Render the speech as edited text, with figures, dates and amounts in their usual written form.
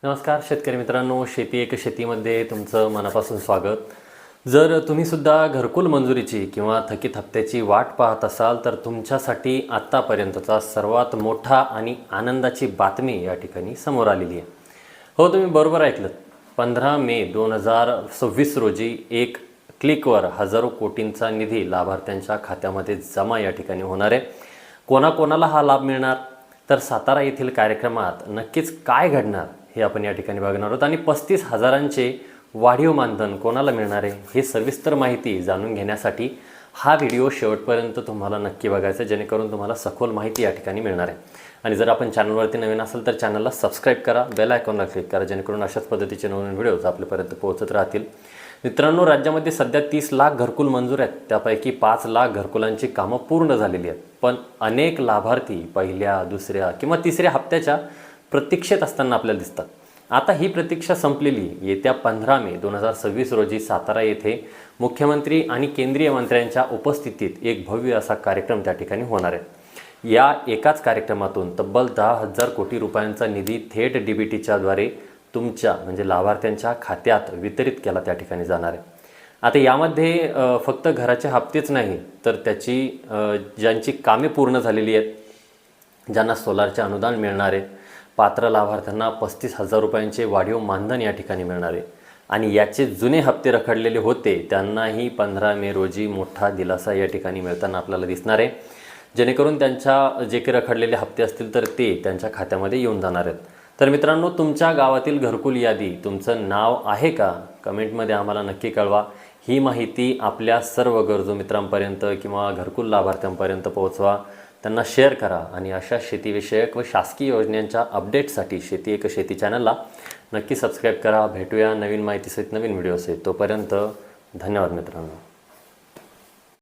नमस्कार शेतकरी मित्रांनो, शेती एक शेतीमध्ये तुमचं मनापासून स्वागत। जर तुम्ही सुद्धा घरकुल मंजुरीची किंवा थकीत हप्त्याची वाट पाहत असाल तर तुमच्यासाठी आत्तापर्यंतचा सर्वात मोठा आणि आनंदाची बातमी या ठिकाणी समोर आलेली आहे। हो, तुम्ही बरोबर ऐकलं। 15 मे 2026 रोजी एक क्लिकवर हजारो कोटींचा निधी लाभार्थ्यांच्या खात्यामध्ये जमा या ठिकाणी होणार आहे। कोणाकोणाला हा लाभ मिळणार, तर सातारा येथील कार्यक्रमात नक्कीच काय घडणार हे आपण या ठिकाणी बघणार आहोत आणि 35,000चे वाढीव मानधन कोणाला मिळणार आहे हे सविस्तर माहिती जाणून घेण्यासाठी हा व्हिडिओ शेवटपर्यंत तुम्हाला नक्की बघायचा, जेणेकरून तुम्हाला सखोल माहिती या ठिकाणी मिळणार आहे। आणि जर आपण चॅनलवरती नवीन असाल तर चॅनलला सबस्क्राईब करा, बेल आयकॉनला क्लिक करा, जेणेकरून अशाच पद्धतीचे नवीन व्हिडिओज आपल्यापर्यंत पोहोचत राहतील। मित्रांनो, राज्यामध्ये सध्या 30 लाख घरकुल मंजूर आहेत, त्यापैकी 5 लाख घरकुलांची कामं पूर्ण झालेली आहेत। पण अनेक लाभार्थी पहिल्या, दुसऱ्या किंवा तिसऱ्या हप्त्याच्या प्रतीक्षेत असताना आपल्याला दिसतात। आता ही प्रतीक्षा संपलेली येत्या 15 मे 2026 रोजी सातारा येथे मुख्यमंत्री आणि केंद्रीय मंत्र्यांच्या उपस्थितीत एक भव्य असा कार्यक्रम त्या ठिकाणी होणार आहे। या एकाच कार्यक्रमातून तब्बल 10,000 कोटी रुपयांचा निधी थेट DBTच्याद्वारे तुमच्या म्हणजे लाभार्थ्यांच्या खात्यात वितरित केला त्या ठिकाणी जाणार आहे। आता यामध्ये फक्त घराचे हप्तेच नाही, तर त्याची ज्यांची कामे पूर्ण झालेली आहेत, ज्यांना सोलारचे अनुदान मिळणार आहे, पात्र लाभार्थ्यांना 35,000 रुपयांचे वाढीव मानधन या ठिकाणी मिळणार आहे आणि याचे जुने हप्ते रखडलेले होते त्यांनाही 15 मे रोजी मोठा दिलासा या ठिकाणी मिळताना आपल्याला दिसणार आहे, जेणेकरून त्यांच्या जे काही रखडलेले हप्ते असतील तर ते त्यांच्या खात्यामध्ये येऊन जाणार आहेत। तर मित्रांनो, तुमच्या गावातील घरकुल यादी तुमचं नाव आहे का? कमेंटमध्ये आम्हाला नक्की कळवा। ही माहिती आपल्या सर्व गरजू मित्रांपर्यंत किंवा घरकुल लाभार्थ्यांपर्यंत पोहोचवा, त्यांना शेअर करा आणि अशा शेतीविषयक व शासकीय योजनांच्या अपडेटसाठी शेती एक शेती चॅनलला नक्की सबस्क्राईब करा। भेटूया नवीन माहितीसहित नवीन व्हिडिओसहित। तोपर्यंत धन्यवाद मित्रांनो।